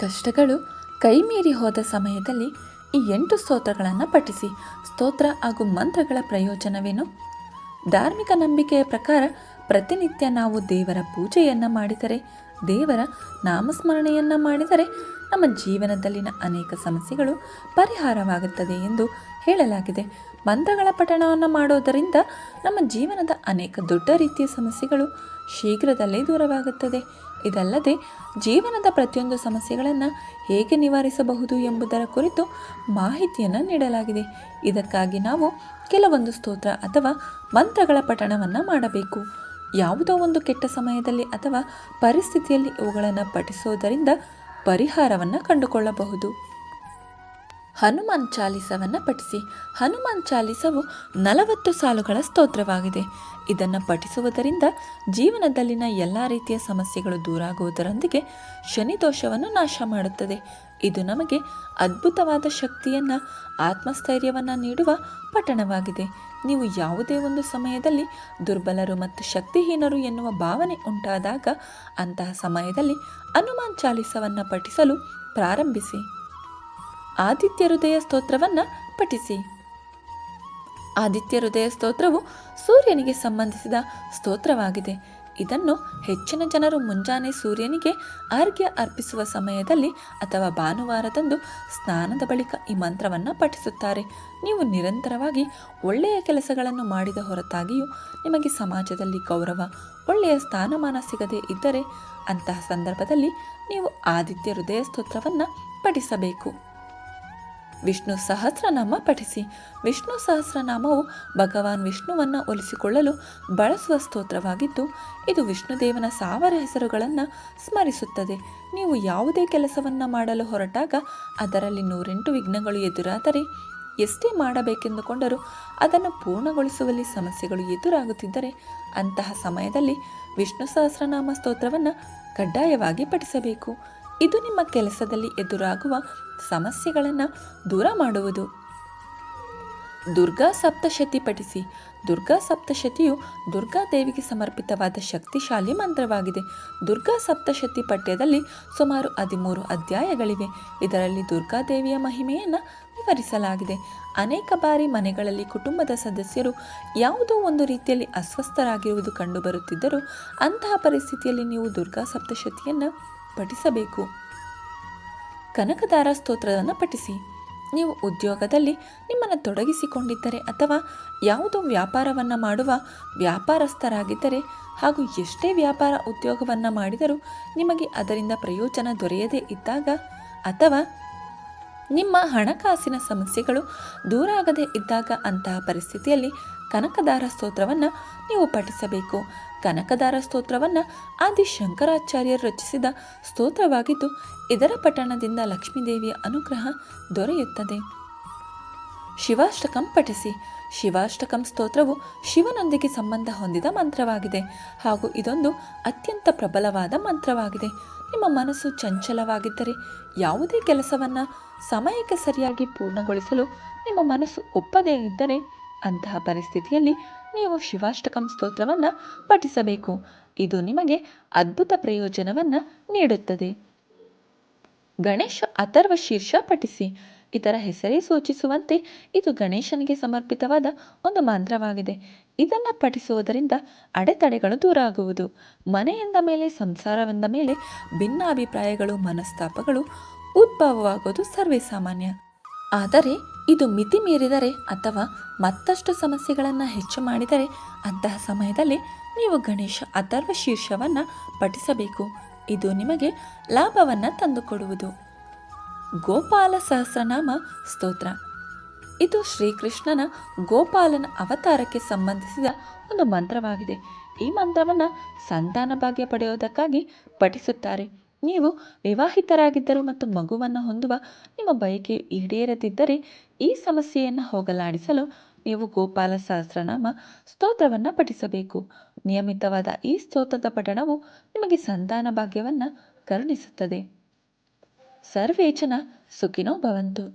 ಕಷ್ಟಗಳು ಕೈಮೀರಿ ಹೋದ ಸಮಯದಲ್ಲಿ ಈ 8 ಸ್ತೋತ್ರಗಳನ್ನು ಪಠಿಸಿ. ಸ್ತೋತ್ರ ಹಾಗೂ ಮಂತ್ರಗಳ ಪ್ರಯೋಜನವೇನು? ಧಾರ್ಮಿಕ ನಂಬಿಕೆಯ ಪ್ರಕಾರ ಪ್ರತಿನಿತ್ಯ ನಾವು ದೇವರ ಪೂಜೆಯನ್ನು ಮಾಡಿದರೆ, ದೇವರ ನಾಮಸ್ಮರಣೆಯನ್ನು ಮಾಡಿದರೆ ನಮ್ಮ ಜೀವನದಲ್ಲಿನ ಅನೇಕ ಸಮಸ್ಯೆಗಳು ಪರಿಹಾರವಾಗುತ್ತದೆ ಎಂದು ಹೇಳಲಾಗಿದೆ. ಮಂತ್ರಗಳ ಪಠಣವನ್ನು ಮಾಡೋದರಿಂದ ನಮ್ಮ ಜೀವನದ ಅನೇಕ ದೊಡ್ಡ ರೀತಿಯ ಸಮಸ್ಯೆಗಳು ಶೀಘ್ರದಲ್ಲೇ ದೂರವಾಗುತ್ತದೆ. ಇದಲ್ಲದೆ ಜೀವನದ ಪ್ರತಿಯೊಂದು ಸಮಸ್ಯೆಗಳನ್ನು ಹೇಗೆ ನಿವಾರಿಸಬಹುದು ಎಂಬುದರ ಕುರಿತು ಮಾಹಿತಿಯನ್ನು ನೀಡಲಾಗಿದೆ. ಇದಕ್ಕಾಗಿ ನಾವು ಕೆಲವೊಂದು ಸ್ತೋತ್ರ ಅಥವಾ ಮಂತ್ರಗಳ ಪಠಣವನ್ನು ಮಾಡಬೇಕು. ಯಾವುದೋ ಒಂದು ಕೆಟ್ಟ ಸಮಯದಲ್ಲಿ ಅಥವಾ ಪರಿಸ್ಥಿತಿಯಲ್ಲಿ ಇವುಗಳನ್ನು ಪಠಿಸೋದರಿಂದ ಪರಿಹಾರವನ್ನು ಕಂಡುಕೊಳ್ಳಬಹುದು. ಹನುಮಾನ್ ಚಾಲಿಸವನ್ನು ಪಠಿಸಿ. ಹನುಮಾನ್ ಚಾಲಿಸವು 40 ಸಾಲುಗಳ ಸ್ತೋತ್ರವಾಗಿದೆ. ಇದನ್ನು ಪಠಿಸುವುದರಿಂದ ಜೀವನದಲ್ಲಿನ ಎಲ್ಲ ರೀತಿಯ ಸಮಸ್ಯೆಗಳು ದೂರಾಗುವುದರೊಂದಿಗೆ ಶನಿ ದೋಷವನ್ನು ನಾಶ ಮಾಡುತ್ತದೆ. ಇದು ನಮಗೆ ಅದ್ಭುತವಾದ ಶಕ್ತಿಯನ್ನು, ಆತ್ಮಸ್ಥೈರ್ಯವನ್ನು ನೀಡುವ ಪಠಣವಾಗಿದೆ. ನೀವು ಯಾವುದೇ ಒಂದು ಸಮಯದಲ್ಲಿ ದುರ್ಬಲರು ಮತ್ತು ಶಕ್ತಿಹೀನರು ಎನ್ನುವ ಭಾವನೆ ಉಂಟಾದಾಗ ಅಂತಹ ಸಮಯದಲ್ಲಿ ಹನುಮಾನ್ ಚಾಲಿಸವನ್ನು ಪಠಿಸಲು ಪ್ರಾರಂಭಿಸಿ. ಆದಿತ್ಯ ಹೃದಯ ಸ್ತೋತ್ರವನ್ನು ಪಠಿಸಿ. ಆದಿತ್ಯ ಹೃದಯ ಸ್ತೋತ್ರವು ಸೂರ್ಯನಿಗೆ ಸಂಬಂಧಿಸಿದ ಸ್ತೋತ್ರವಾಗಿದೆ. ಇದನ್ನು ಹೆಚ್ಚಿನ ಜನರು ಮುಂಜಾನೆ ಸೂರ್ಯನಿಗೆ ಅರ್ಘ್ಯ ಅರ್ಪಿಸುವ ಸಮಯದಲ್ಲಿ ಅಥವಾ ಭಾನುವಾರದಂದು ಸ್ನಾನದ ಬಳಿಕ ಈ ಮಂತ್ರವನ್ನು ಪಠಿಸುತ್ತಾರೆ. ನೀವು ನಿರಂತರವಾಗಿ ಒಳ್ಳೆಯ ಕೆಲಸಗಳನ್ನು ಮಾಡಿದ ಹೊರತಾಗಿಯೂ ನಿಮಗೆ ಸಮಾಜದಲ್ಲಿ ಗೌರವ, ಒಳ್ಳೆಯ ಸ್ಥಾನಮಾನ ಸಿಗದೇ ಇದ್ದರೆ ಅಂತಹ ಸಂದರ್ಭದಲ್ಲಿ ನೀವು ಆದಿತ್ಯ ಹೃದಯ ಸ್ತೋತ್ರವನ್ನು ಪಠಿಸಬೇಕು. ವಿಷ್ಣು ಸಹಸ್ರನಾಮ ಪಠಿಸಿ. ವಿಷ್ಣು ಸಹಸ್ರನಾಮವು ಭಗವಾನ್ ವಿಷ್ಣುವನ್ನು ಒಲಿಸಿಕೊಳ್ಳಲು ಬಳಸುವ ಸ್ತೋತ್ರವಾಗಿದ್ದು, ಇದು ವಿಷ್ಣುದೇವನ 1000 ಹೆಸರುಗಳನ್ನು ಸ್ಮರಿಸುತ್ತದೆ. ನೀವು ಯಾವುದೇ ಕೆಲಸವನ್ನು ಮಾಡಲು ಹೊರಟಾಗ ಅದರಲ್ಲಿ 108 ವಿಘ್ನಗಳು ಎದುರಾದರೆ, ಎಷ್ಟೇ ಮಾಡಬೇಕೆಂದುಕೊಂಡರೂ ಅದನ್ನು ಪೂರ್ಣಗೊಳಿಸುವಲ್ಲಿ ಸಮಸ್ಯೆಗಳು ಎದುರಾಗುತ್ತಿದ್ದರೆ ಅಂತಹ ಸಮಯದಲ್ಲಿ ವಿಷ್ಣು ಸಹಸ್ರನಾಮ ಸ್ತೋತ್ರವನ್ನು ಕಡ್ಡಾಯವಾಗಿ ಪಠಿಸಬೇಕು. ಇದು ನಿಮ್ಮ ಕೆಲಸದಲ್ಲಿ ಎದುರಾಗುವ ಸಮಸ್ಯೆಗಳನ್ನು ದೂರ ಮಾಡುವುದು. ದುರ್ಗಾ ಸಪ್ತಶತಿ ಪಠಿಸಿ. ದುರ್ಗಾ ಸಪ್ತಶತಿಯು ದುರ್ಗಾದೇವಿಗೆ ಸಮರ್ಪಿತವಾದ ಶಕ್ತಿಶಾಲಿ ಮಂತ್ರವಾಗಿದೆ. ದುರ್ಗಾ ಸಪ್ತಶತಿ ಪಠ್ಯದಲ್ಲಿ ಸುಮಾರು 13 ಅಧ್ಯಾಯಗಳಿವೆ. ಇದರಲ್ಲಿ ದುರ್ಗಾದೇವಿಯ ಮಹಿಮೆಯನ್ನು ವಿವರಿಸಲಾಗಿದೆ. ಅನೇಕ ಬಾರಿ ಮನೆಗಳಲ್ಲಿ ಕುಟುಂಬದ ಸದಸ್ಯರು ಯಾವುದೋ ಒಂದು ರೀತಿಯಲ್ಲಿ ಅಸ್ವಸ್ಥರಾಗಿರುವುದು ಕಂಡುಬರುತ್ತಿದ್ದರೂ ಅಂತಹ ಪರಿಸ್ಥಿತಿಯಲ್ಲಿ ನೀವು ದುರ್ಗಾ ಸಪ್ತಶತಿಯನ್ನು ಪಠಿಸಬೇಕು. ಕನಕದಾರ ಸ್ತೋತ್ರವನ್ನು ಪಠಿಸಿ. ನೀವು ಉದ್ಯೋಗದಲ್ಲಿ ನಿಮ್ಮನ್ನು ತೊಡಗಿಸಿಕೊಂಡಿದ್ದರೆ ಅಥವಾ ಯಾವುದೋ ವ್ಯಾಪಾರವನ್ನು ಮಾಡುವ ವ್ಯಾಪಾರಸ್ಥರಾಗಿದ್ದರೆ ಹಾಗೂ ಎಷ್ಟೇ ವ್ಯಾಪಾರ ಉದ್ಯೋಗವನ್ನು ಮಾಡಿದರೂ ನಿಮಗೆ ಅದರಿಂದ ಪ್ರಯೋಜನ ದೊರೆಯದೇ ಇದ್ದಾಗ ಅಥವಾ ನಿಮ್ಮ ಹಣಕಾಸಿನ ಸಮಸ್ಯೆಗಳು ದೂರಾಗದೇ ಇದ್ದಾಗ ಅಂತಹ ಪರಿಸ್ಥಿತಿಯಲ್ಲಿ ಕನಕದಾರ ಸ್ತೋತ್ರವನ್ನು ನೀವು ಪಠಿಸಬೇಕು. ಕನಕದಾರ ಸ್ತೋತ್ರವನ್ನು ಆದಿ ಶಂಕರಾಚಾರ್ಯರು ರಚಿಸಿದ ಸ್ತೋತ್ರವಾಗಿದ್ದು, ಇದರ ಪಠಣದಿಂದ ಲಕ್ಷ್ಮೀದೇವಿಯ ಅನುಗ್ರಹ ದೊರೆಯುತ್ತದೆ. ಶಿವಾಷ್ಟಕಂ ಪಠಿಸಿ. ಶಿವಾಷ್ಟಕಂ ಸ್ತೋತ್ರವು ಶಿವನೊಂದಿಗೆ ಸಂಬಂಧ ಹೊಂದಿದ ಮಂತ್ರವಾಗಿದೆ ಹಾಗೂ ಇದೊಂದು ಅತ್ಯಂತ ಪ್ರಬಲವಾದ ಮಂತ್ರವಾಗಿದೆ. ನಿಮ್ಮ ಮನಸ್ಸು ಚಂಚಲವಾಗಿದ್ದರೆ, ಯಾವುದೇ ಕೆಲಸವನ್ನು ಸಮಯಕ್ಕೆ ಸರಿಯಾಗಿ ಪೂರ್ಣಗೊಳಿಸಲು ನಿಮ್ಮ ಮನಸ್ಸು ಒಪ್ಪದೇ ಇದ್ದರೆ ಅಂತಹ ಪರಿಸ್ಥಿತಿಯಲ್ಲಿ ನೀವು ಶಿವಾಷ್ಟಕಂ ಸ್ತೋತ್ರವನ್ನು ಪಠಿಸಬೇಕು. ಇದು ನಿಮಗೆ ಅದ್ಭುತ ಪ್ರಯೋಜನವನ್ನು ನೀಡುತ್ತದೆ. ಗಣೇಶ ಅಥರ್ವ ಶೀರ್ಷ ಪಠಿಸಿ. ಇದರ ಹೆಸರೇ ಸೂಚಿಸುವಂತೆ ಇದು ಗಣೇಶನಿಗೆ ಸಮರ್ಪಿತವಾದ ಒಂದು ಮಂತ್ರವಾಗಿದೆ. ಇದನ್ನು ಪಠಿಸುವುದರಿಂದ ಅಡೆತಡೆಗಳು ದೂರ ಆಗುವುದು. ಮನೆಯೆಂದ ಮೇಲೆ, ಸಂಸಾರವೆಂದ ಮೇಲೆ ಭಿನ್ನಾಭಿಪ್ರಾಯಗಳು, ಮನಸ್ತಾಪಗಳು ಉದ್ಭವವಾಗುವುದು ಸರ್ವೇ ಸಾಮಾನ್ಯ. ಆದರೆ ಇದು ಮಿತಿ ಮೀರಿದರೆ ಅಥವಾ ಮತ್ತಷ್ಟು ಸಮಸ್ಯೆಗಳನ್ನು ಹೆಚ್ಚು ಮಾಡಿದರೆ ಅಂತಹ ಸಮಯದಲ್ಲಿ ನೀವು ಗಣೇಶ ಅಥರ್ವ ಶೀರ್ಷವನ್ನು ಪಠಿಸಬೇಕು. ಇದು ನಿಮಗೆ ಲಾಭವನ್ನು ತಂದುಕೊಡುವುದು. ಗೋಪಾಲ ಸಹಸ್ರನಾಮ ಸ್ತೋತ್ರ. ಇದು ಶ್ರೀಕೃಷ್ಣನ ಗೋಪಾಲನ ಅವತಾರಕ್ಕೆ ಸಂಬಂಧಿಸಿದ ಒಂದು ಮಂತ್ರವಾಗಿದೆ. ಈ ಮಂತ್ರವನ್ನು ಸಂತಾನ ಭಾಗ್ಯ ಪಡೆಯುವುದಕ್ಕಾಗಿ ಪಠಿಸುತ್ತಾರೆ. ನೀವು ವಿವಾಹಿತರಾಗಿದ್ದರು ಮತ್ತು ಮಗುವನ್ನು ಹೊಂದುವ ನಿಮ್ಮ ಬಯಕೆಯು ಈಡೇರದಿದ್ದರೆ ಈ ಸಮಸ್ಯೆಯನ್ನು ಹೋಗಲಾಡಿಸಲು ನೀವು ಗೋಪಾಲ ಸಹಸ್ರನಾಮ ಸ್ತೋತ್ರವನ್ನು ಪಠಿಸಬೇಕು. ನಿಯಮಿತವಾದ ಈ ಸ್ತೋತ್ರದ ಪಠಣವು ನಿಮಗೆ ಸಂತಾನ ಭಾಗ್ಯವನ್ನು ಕರುಣಿಸುತ್ತದೆ. ಸರ್ವೇ ಜನ ಸುಖಿನೋ ಭವಂತು.